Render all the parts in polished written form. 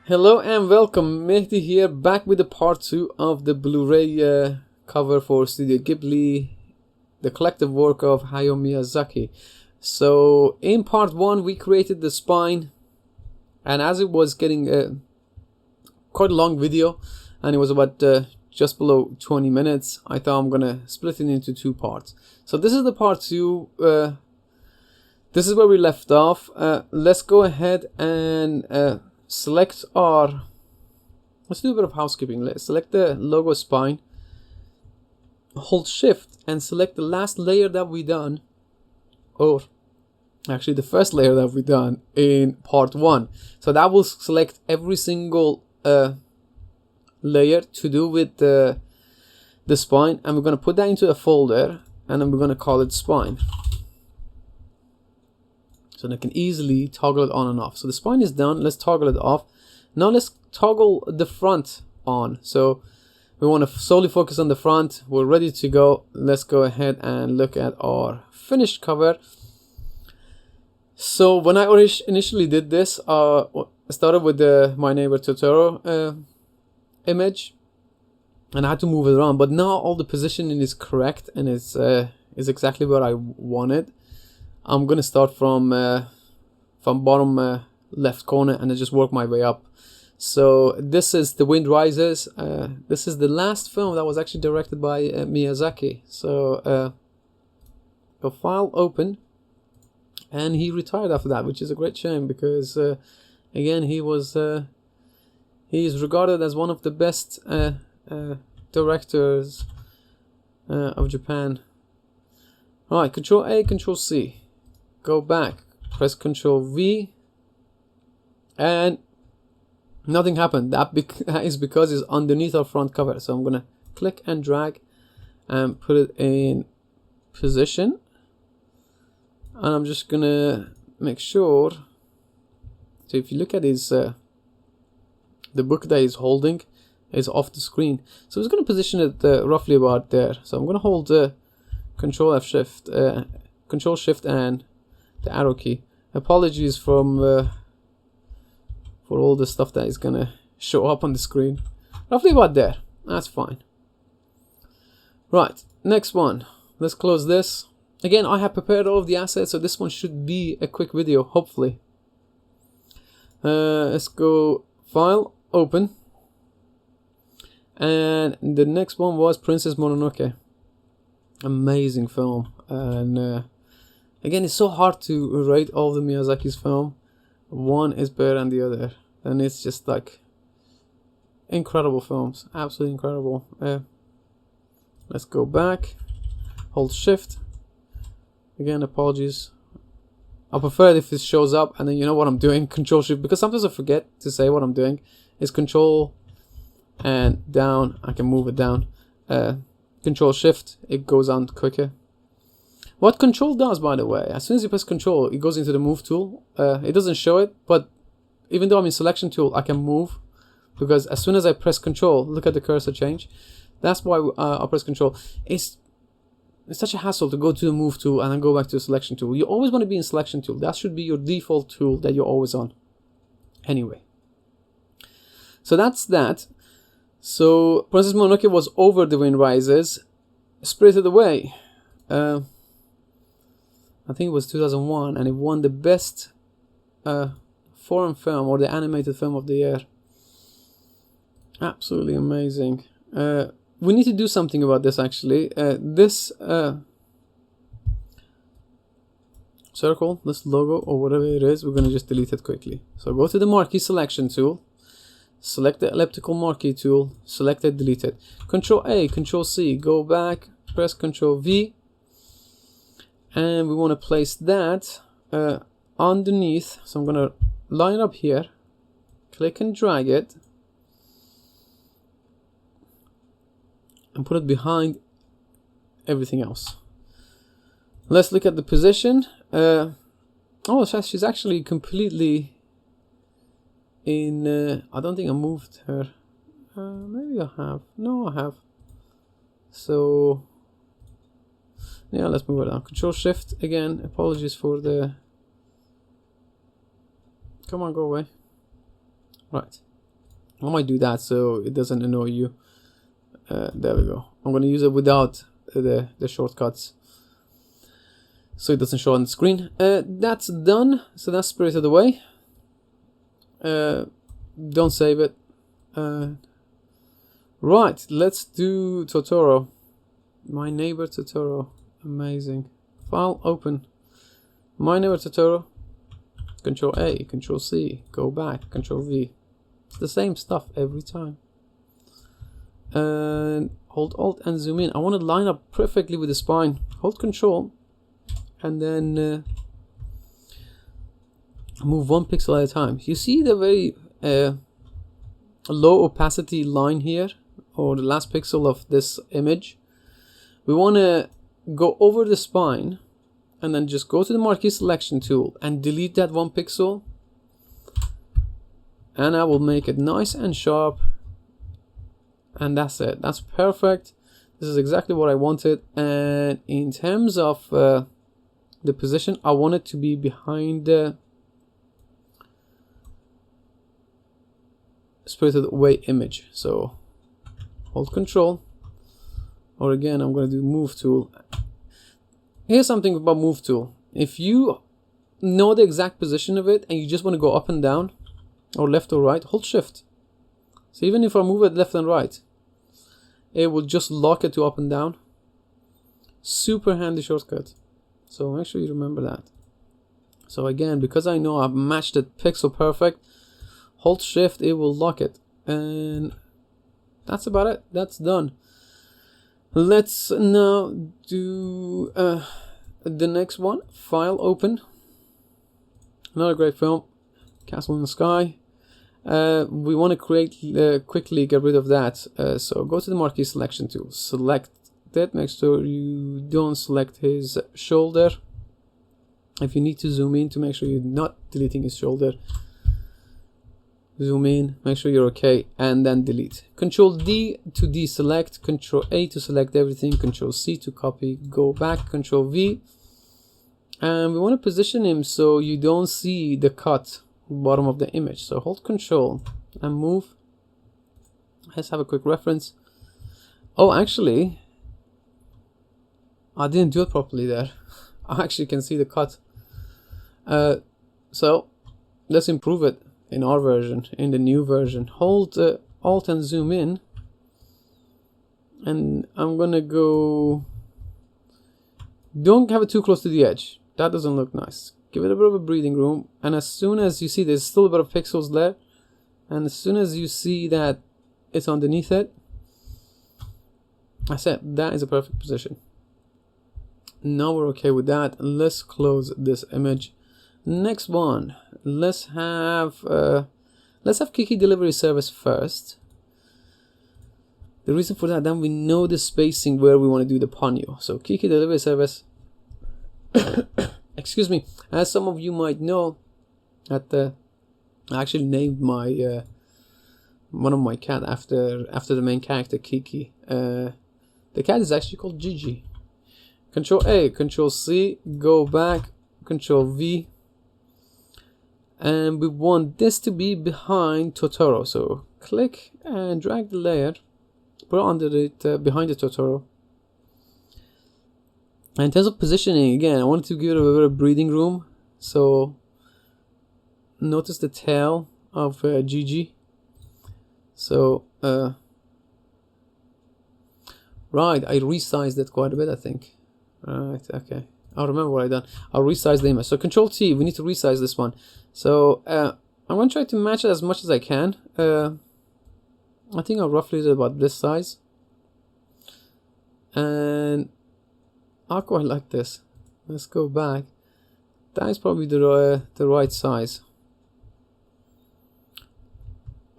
Hello and welcome, Mehdi here, back with the part 2 of the Blu-ray cover for Studio Ghibli, the collective work of Hayao Miyazaki. So in part 1 we created the spine, and as it was getting quite a long video and it was about just below 20 minutes, I thought I'm gonna split it into 2 parts. So this is the part 2. This is where we left off. Let's go ahead and select our, let's do a bit of housekeeping. Let's select the logo spine, hold shift and select the last layer that we done, or actually the first layer that we done in part 1. So that will select every single layer to do with the spine, and we're going to put that into a folder, and then we're going to call it spine. So they can easily toggle it on and off. So the spine is done. Let's toggle it off. Now let's toggle the front on. So we want to solely focus on the front. We're ready to go. Let's go ahead and look at our finished cover. So when I initially did this, I started with the My Neighbor Totoro image, and I had to move it around. But now all the positioning is correct and is exactly what I wanted. I'm gonna start from bottom left corner and then just work my way up. So this is The Wind Rises. This is the last film that was actually directed by Miyazaki. So go file, open, and he retired after that, which is a great shame because again he is regarded as one of the best directors of Japan. Alright, Control A, Control C. Go back, press Control V, and nothing happened. That is because it's underneath our front cover. So I'm gonna click and drag and put it in position, and I'm just gonna make sure. So if you look at his the book that he's holding is off the screen, so he's gonna position it roughly about there. So I'm gonna hold Control F Shift, Control Shift and the arrow key. Apologies for all the stuff that is gonna show up on the screen. Roughly about there. That's fine. Right, next one. Let's close this. Again, I have prepared all of the assets, so this one should be a quick video, hopefully. Let's go File, Open, and the next one was Princess Mononoke. Amazing film, and again, it's so hard to rate all the Miyazaki's film. One is better than the other, and it's just like incredible films, absolutely incredible. Let's go back, hold shift. Again, apologies. I prefer it if it shows up and then you know what I'm doing. Control shift, because sometimes I forget to say what I'm doing. It's control and down. I can move it down. Control shift, it goes on quicker. What control does, by the way, as soon as you press control, it goes into the move tool. It doesn't show it, but even though I'm in selection tool, I can move, because as soon as I press control, look at the cursor change. That's why I press control. It's such a hassle to go to the move tool and then go back to the selection tool. You always want to be in selection tool. That should be your default tool that you're always on. Anyway, so that's that. So Princess Mononoke was over The Wind Rises, Spirited Away. I think it was 2001, and it won the best foreign film or the animated film of the year. Absolutely amazing. We need to do something about this actually. This circle, this logo or whatever it is, we're gonna just delete it quickly. So go to the marquee selection tool, select the elliptical marquee tool, select it, delete it. Control A, Control C, go back, press Control V, and we want to place that underneath. So I'm gonna line it up here, click and drag it, and put it behind everything else. Let's look at the position. Oh, she's actually completely in. I don't think I moved her. Maybe I have. No, I have. So yeah, let's move it down. Control Shift again. Apologies for the Come on, go away. Right. I might do that so it doesn't annoy you. There we go. I'm going to use it without the shortcuts, so it doesn't show on the screen. That's done, so that's Spirited Away. Don't save it. Right, let's do Totoro. My Neighbor Totoro. Amazing. File open. My Neighbor Totoro. Control A, Control C, go back, Control V. It's the same stuff every time. And hold Alt and zoom in. I want to line up perfectly with the spine. Hold Control and then move 1 pixel at a time. You see the very low opacity line here, or the last pixel of this image? We want to go over the spine and then just go to the marquee selection tool and delete that 1 pixel, and I will make it nice and sharp, and that's it. That's perfect. This is exactly what I wanted. And in terms of the position, I want it to be behind the Spirited Away image. So hold Control, or again I'm going to do Move tool. Here's something about Move tool. If you know the exact position of it and you just want to go up and down or left or right, hold Shift. So even if I move it left and right, it will just lock it to up and down. Super handy shortcut. So make sure you remember that. So again, because I know I've matched it pixel perfect, hold Shift, it will lock it. And that's about it. That's done. Let's now do the next one. File open. Another great film, Castle in the Sky. We want to quickly get rid of that. So go to the marquee selection tool. Select it. Make sure you don't select his shoulder. If you need to zoom in to make sure you're not deleting his shoulder, zoom in, make sure you're okay, and then delete. Control D to deselect, Control A to select everything, Control C to copy, go back, Control V. And we want to position him so you don't see the cut bottom of the image. So hold Control and move. Let's have a quick reference. Oh, actually, I didn't do it properly there. I actually can see the cut. So let's improve it. In our version, in the new version, hold Alt and zoom in, and I'm gonna go. Don't have it too close to the edge. That doesn't look nice. Give it a bit of a breathing room, and as soon as you see there's still a bit of pixels there, and as soon as you see that it's underneath it, I said that is a perfect position. Now we're okay with that. Let's close this image. Next one, let's have Kiki delivery service first. The reason for that, then we know the spacing where we want to do the Ponyo. So Kiki delivery service. Excuse me. As some of you might know, I actually named my one of my cat after the main character Kiki. The cat is actually called Gigi. Control A, Control C, go back, Control V. And we want this to be behind Totoro. So click and drag the layer, put it under it behind the Totoro. And in terms of positioning, again, I wanted to give it a bit of breathing room. So notice the tail of Gigi. So right, I resized it quite a bit, I think. Right, okay. I'll remember what I done. I'll resize the image. So Control T, we need to resize this one. So I'm gonna try to match it as much as I can. I think I'll roughly do about this size. And I quite like this. Let's go back. That is probably the right size.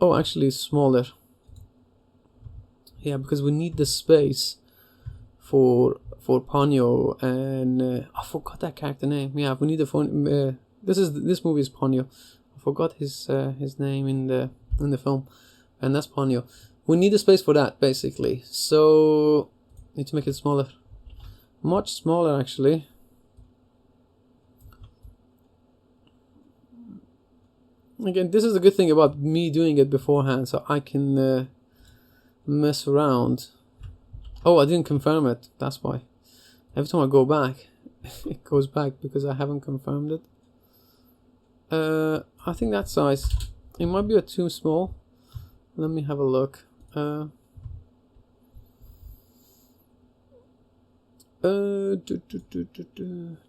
Oh, actually it's smaller. Yeah, because we need the space for Ponyo, and I forgot that character name. Yeah, we need the phone. This movie is Ponyo. I forgot his name in the film, and that's Ponyo. We need the space for that basically. So need to make it smaller, much smaller actually. Again, this is the good thing about me doing it beforehand, so I can mess around. Oh, I didn't confirm it, that's why. Every time I go back, it goes back because I haven't confirmed it. I think that size, it might be too small. Let me have a look.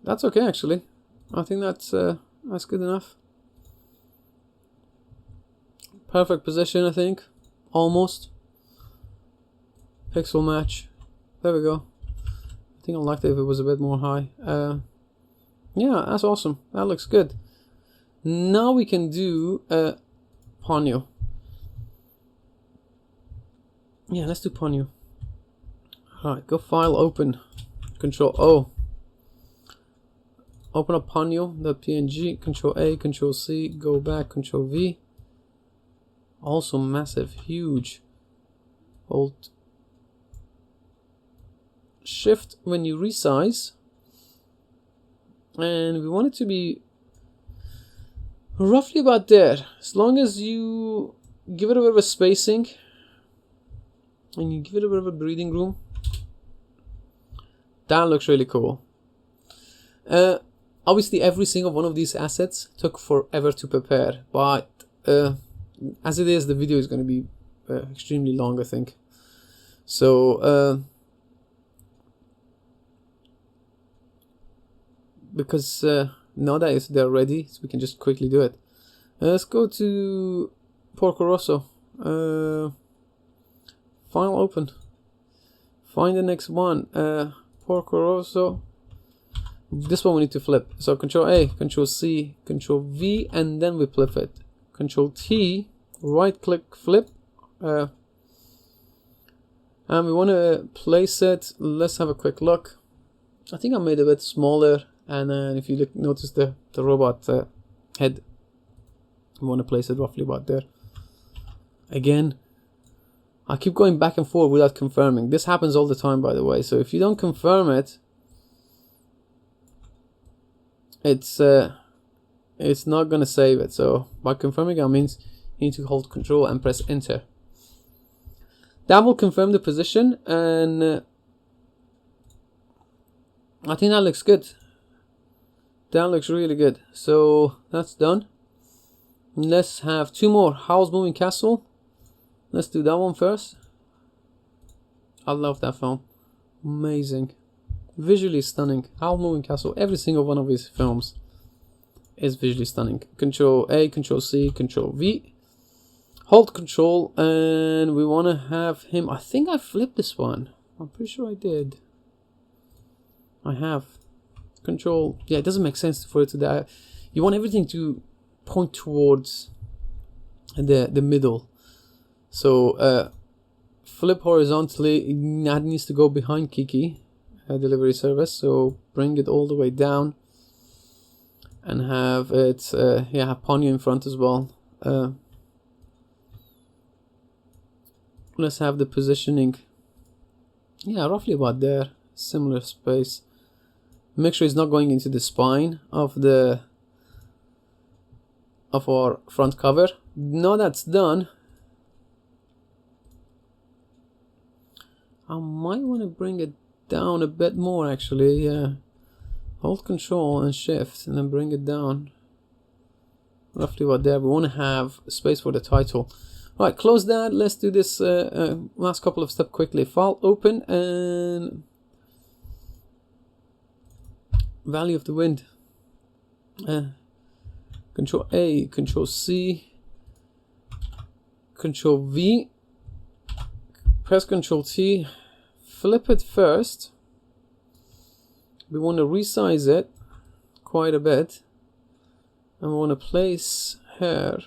That's okay actually. I think that's good enough. Perfect position, I think. Almost. Pixel match. There we go. I think I liked it if it was a bit more high. Yeah, that's awesome. That looks good. Now we can do Ponyo. Yeah, let's do Ponyo. Alright, go file, open. Control O. Open up Ponyo.png. Control A, Control C, go back, Control V. Also massive, huge. Hold Shift when you resize. And we want it to be roughly about there. As long as you give it a bit of a spacing and you give it a bit of a breathing room. That looks really cool. Obviously every single one of these assets took forever to prepare, but as it is, the video is going to be extremely long, I think. So because now that they're ready, so we can just quickly do it. Let's go to Porco Rosso. File open. Find the next one. Porco Rosso. This one we need to flip. So Control A, Control C, Control V, and then we flip it. Control T, right click, flip. And we want to place it. Let's have a quick look. I think I made it a bit smaller. And then if you look, notice the robot head. We want to place it roughly about there. Again, I keep going back and forth without confirming. This happens all the time, by the way. So if you don't confirm it, it's not gonna save it. So by confirming it means you need to hold Control and press Enter. That will confirm the position, and I think that looks good. That looks really good. So that's done. Let's have two more. Howl's Moving Castle. Let's do that one first. I love that film. Amazing. Visually stunning. Howl Moving Castle. Every single one of his films is visually stunning. Control A, Control C, Control V. Hold Control, and we want to have him. I think I flipped this one. I'm pretty sure I did. I have. Control. Yeah, it doesn't make sense for it to die. You want everything to point towards the middle. So flip horizontally. That needs to go behind Kiki delivery service. So bring it all the way down and have it have Ponyo in front as well. Let's have the positioning roughly about there, similar space. Make sure it's not going into the spine of our front cover. Now that's done, I might want to bring it down a bit more actually. Hold Control and Shift and then bring it down roughly about there. We want to have space for the title. Right, close that. Let's do this last couple of steps quickly. File open, and Valley of the Wind. Control A, Control C, Control V, press Control T, flip it first. We want to resize it quite a bit, and we want to place her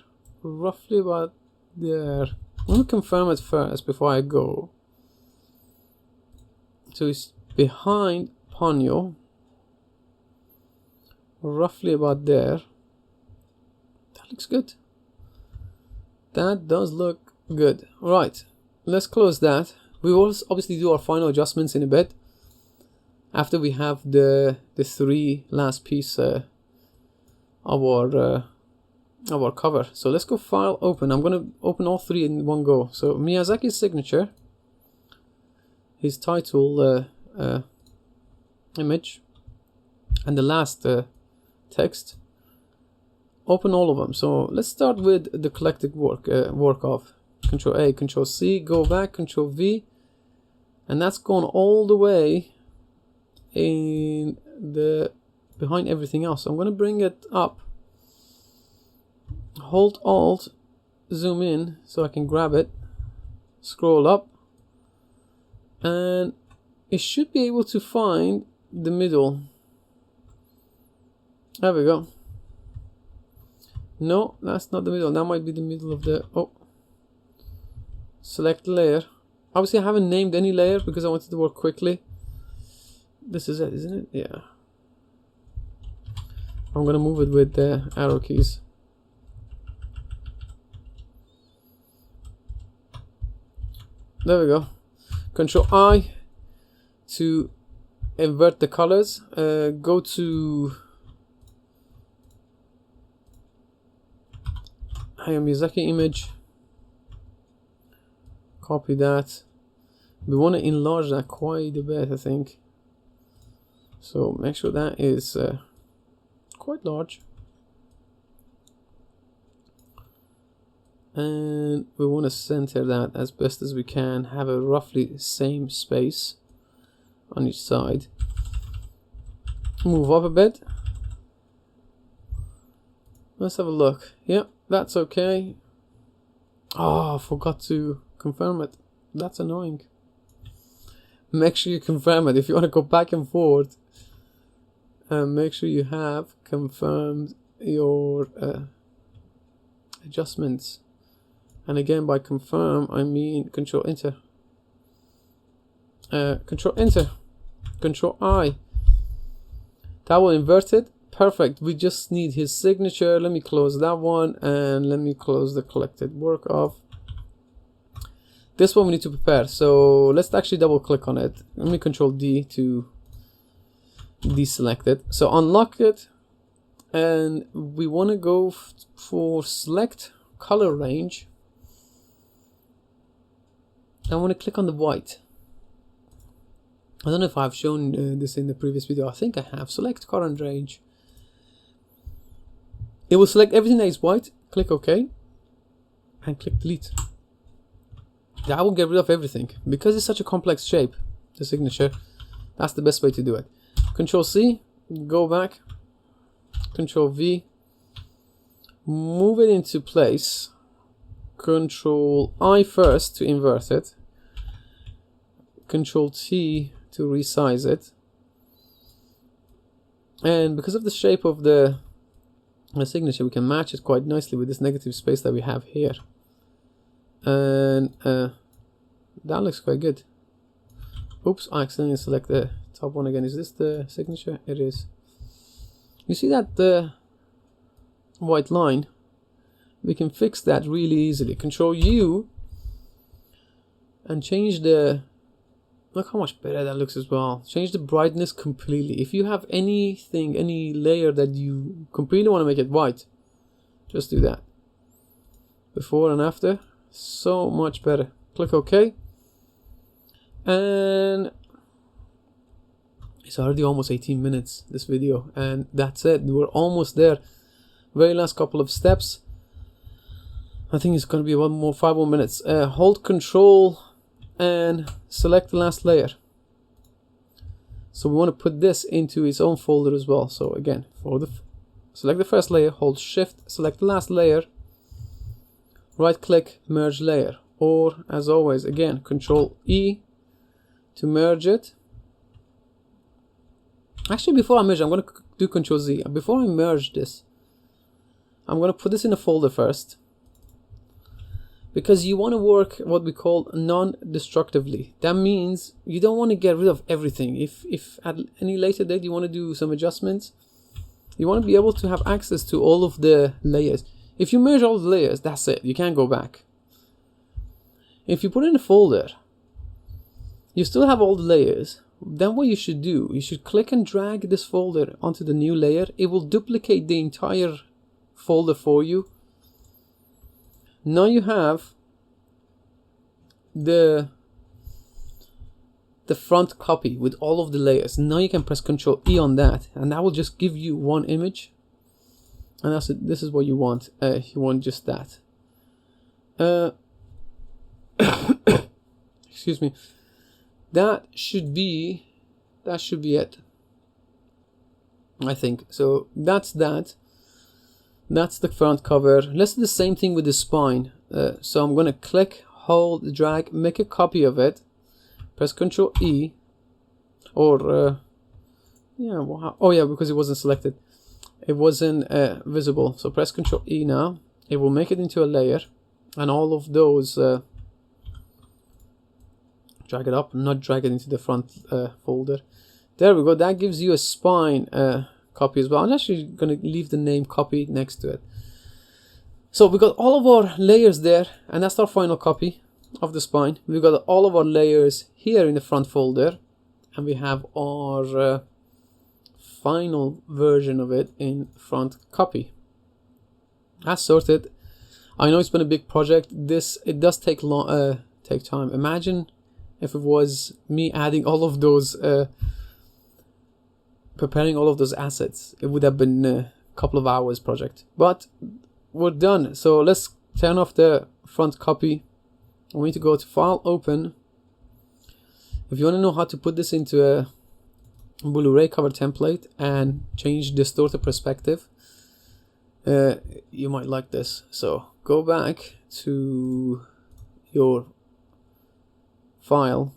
roughly about there. I want to confirm it first before I go. So it's behind Ponyo, roughly about there. That looks good. That does look good. Right, let's close that. We will obviously do our final adjustments in a bit after we have the three last piece of our of our cover. So let's go File, Open. I'm going to open all three in one go. So Miyazaki's signature, his title image, and the last text. Open all of them. So let's start with the collected work of Control A, Control C, go back, Control V, and that's gone all the way in the behind everything else. So I'm going to bring it up, hold Alt, zoom in so I can grab it, scroll up, and it should be able to find the middle. There we go. No, that's not the middle. That might be the middle of the... Oh. Select layer. Obviously, I haven't named any layer because I wanted to work quickly. This is it, isn't it? Yeah. I'm going to move it with the arrow keys. There we go. Control I to invert the colors. Go to Hayao Miyazaki image. Copy that. We want to enlarge that quite a bit, I think. So make sure that is quite large. And we want to center that as best as we can. Have a roughly same space on each side. Move up a bit. Let's have a look. Yep, that's okay. Oh, I forgot to confirm it. That's annoying. Make sure you confirm it. If you want to go back and forth, make sure you have confirmed your adjustments. And again, by confirm, I mean Control Enter. Control Enter. Control I. That will invert it. Perfect. We just need his signature. Let me close that one, and let me close the collected work of. This one we need to prepare. So let's actually double click on it. Let me Control D to deselect it. So unlock it, and we want to go for select color range. I want to click on the white. I don't know if I've shown this in the previous video. I think I have. Select current range. It will select everything that is white. Click OK. And click delete. That will get rid of everything. Because it's such a complex shape, the signature, that's the best way to do it. Control C. Go back. Control V. Move it into place. Control I first to invert it. Control T to resize it. And because of the shape of the signature, we can match it quite nicely with this negative space that we have here. And that looks quite good. Oops, I accidentally select the top one again. Is this the signature? It is. You see that white line? We can fix that really easily. Control U and change the... Look how much better that looks as well. Change the brightness completely. If you have anything, any layer that you completely want to make it white, just do that. Before and after, so much better. Click OK. And it's already almost 18 minutes, this video. And that's it. We're almost there. Very last couple of steps. I think it's going to be 5 more minutes. Hold Control and select the last layer. So we want to put this into its own folder as well. So again, select the first layer, hold Shift, select the last layer, right click, merge layer, or as always, again, Control E to merge it. Actually, before I merge, I'm going to do Control Z. Before I merge this, I'm going to put this in a folder first, because you want to work what we call non-destructively. That means you don't want to get rid of everything. If at any later date you want to do some adjustments, you want to be able to have access to all of the layers. If you merge all the layers, that's it. You can't go back. If you put in a folder, you still have all the layers. Then what you should do, you should click and drag this folder onto the new layer. It will duplicate the entire folder for you. Now you have the front copy with all of the layers. Now you can press Ctrl E on that, and that will just give you one image. And that's it. This is what you want. You want just that. Excuse me. That should be it, I think. So that's that. That's the front cover. Let's do the same thing with the spine. So I'm gonna click, hold, drag, make a copy of it. Press Ctrl E, or yeah, oh yeah, because it wasn't selected, it wasn't visible. So press Ctrl E now. It will make it into a layer, and all of those drag it up, not drag it into the front folder. There we go. That gives you a spine copy as well. I'm actually gonna leave the name copy next to it. So we got all of our layers there, and that's our final copy of the spine. We've got all of our layers here in the front folder, and we have our final version of it in front copy. That's sorted. I know it's been a big project. It does take time. Imagine if it was me adding all of those, preparing all of those assets. It would have been a couple of hours project, but we're done. So let's turn off the front copy. We need to go to File, Open. If you want to know how to put this into a Blu-ray cover template and change distorted perspective, you might like this. So go back to your file,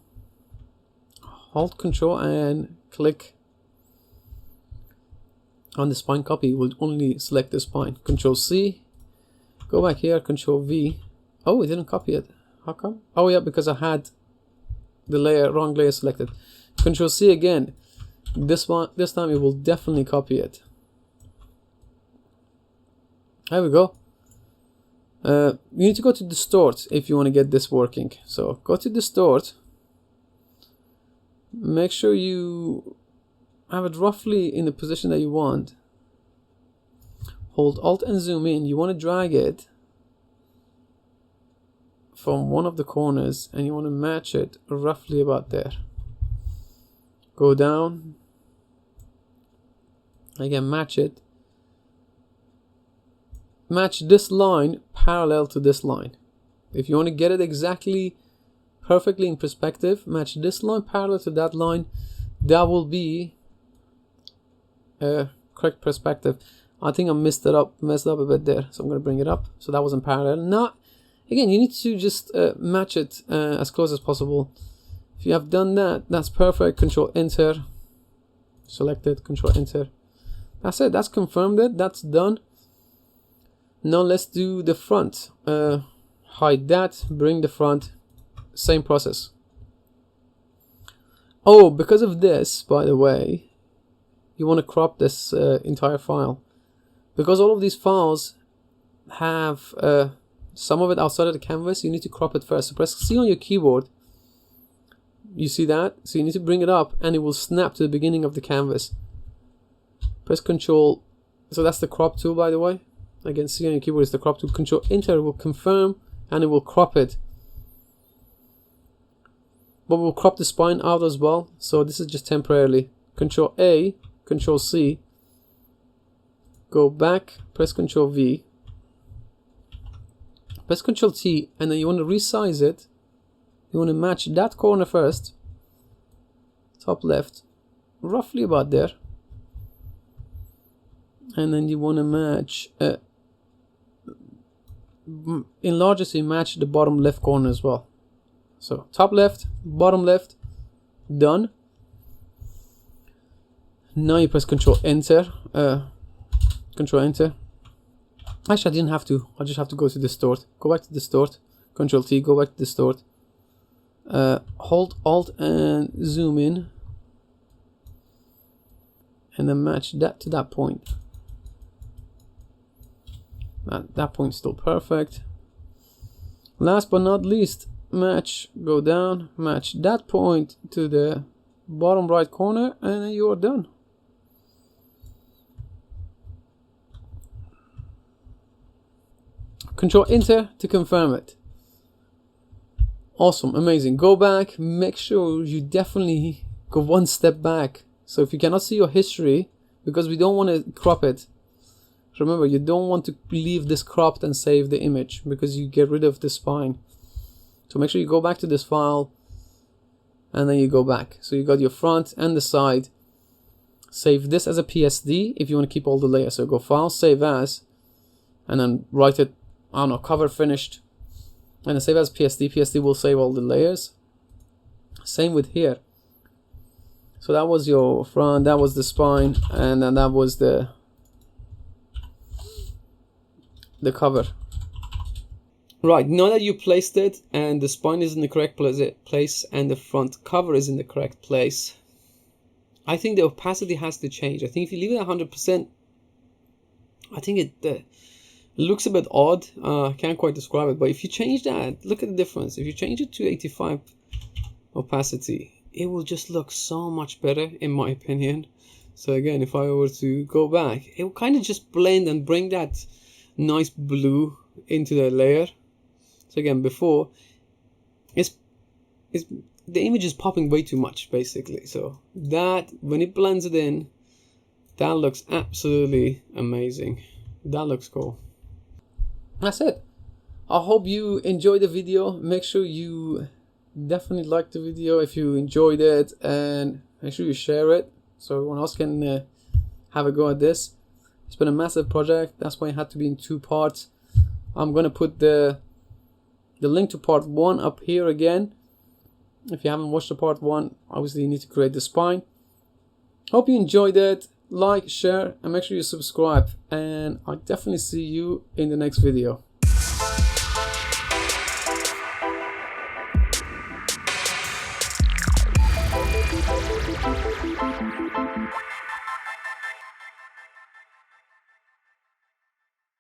hold Control and click on the spine copy. We'll only select the spine. Control C, go back here, Control V. Oh, it didn't copy it. How come? Oh yeah, because I had the wrong layer selected. Control C again. This time it will definitely copy it. There we go. You need to go to Distort if you want to get this working. So go to Distort. Make sure you have it roughly in the position that you want. Hold Alt and zoom in. You want to drag it from one of the corners, and you want to match it roughly about there. Go down again, match it, match this line parallel to this line. If you want to get it exactly perfectly in perspective, match this line parallel to that line. That will be a correct perspective. I think I messed up a bit there, so I'm going to bring it up. So that wasn't parallel. Now again, you need to just match it as close as possible. If you have done that, that's perfect. Control Enter, select it, Control Enter. That's it. That's confirmed it. That's done. Now let's do the front. Hide that, bring the front. Same process. Oh, because of this, by the way, you want to crop this entire file, because all of these files have some of it outside of the canvas. You need to crop it first. So press C on your keyboard. You see that? So you need to bring it up, and it will snap to the beginning of the canvas. Press Control. So that's the crop tool, by the way. Again, C on your keyboard is the crop tool. Control Enter will confirm, and it will crop it. But we'll crop the spine out as well. So this is just temporarily. Control A, Control C. Go back. Press Control V. Press Control T, and then you want to resize it. You want to match that corner first, top left, roughly about there, and then you want to match, enlarge it so you match the bottom left corner as well. So top left, bottom left, done. Now you press Control Enter, Control Enter. Actually, I didn't have to. I just have to go to Distort. Go back to Distort. Control T. Go back to Distort. Hold Alt and zoom in, and then match that to that point. That point's still perfect. Last but not least, match. Go down. Match that point to the bottom right corner, and then you are done. Control Enter to confirm it. Awesome, amazing. Go back, make sure you definitely go one step back. So if you cannot see your history, because we don't want to crop it, remember, you don't want to leave this cropped and save the image because you get rid of the spine. So make sure you go back to this file and then you go back. So you got your front and the side. Save this as a PSD if you want to keep all the layers. So go File, Save As, and then write it, I don't know, cover finished. And then save as PSD. PSD will save all the layers. Same with here. So that was your front, that was the spine, and then that was the cover. Right, now that you placed it and the spine is in the correct place and the front cover is in the correct place, I think the opacity has to change. I think if you leave it at 100%, I think it looks a bit odd. I can't quite describe it, but if you change that, look at the difference. If you change it to 85 opacity, it will just look so much better, in my opinion. So again, if I were to go back, it will kind of just blend and bring that nice blue into the layer. So again, before, the image is popping way too much, basically. So that, when it blends it in, that looks absolutely amazing. That looks cool. That's it. I hope you enjoyed the video. Make sure you definitely like the video if you enjoyed it, and make sure you share it so everyone else can have a go at this. It's been a massive project. That's why it had to be in 2 parts. I'm gonna put the link to part 1 up here again. If you haven't watched the part 1, obviously you need to create the spine. Hope you enjoyed it. Like, share, and make sure you subscribe. And I'll definitely see you in the next video.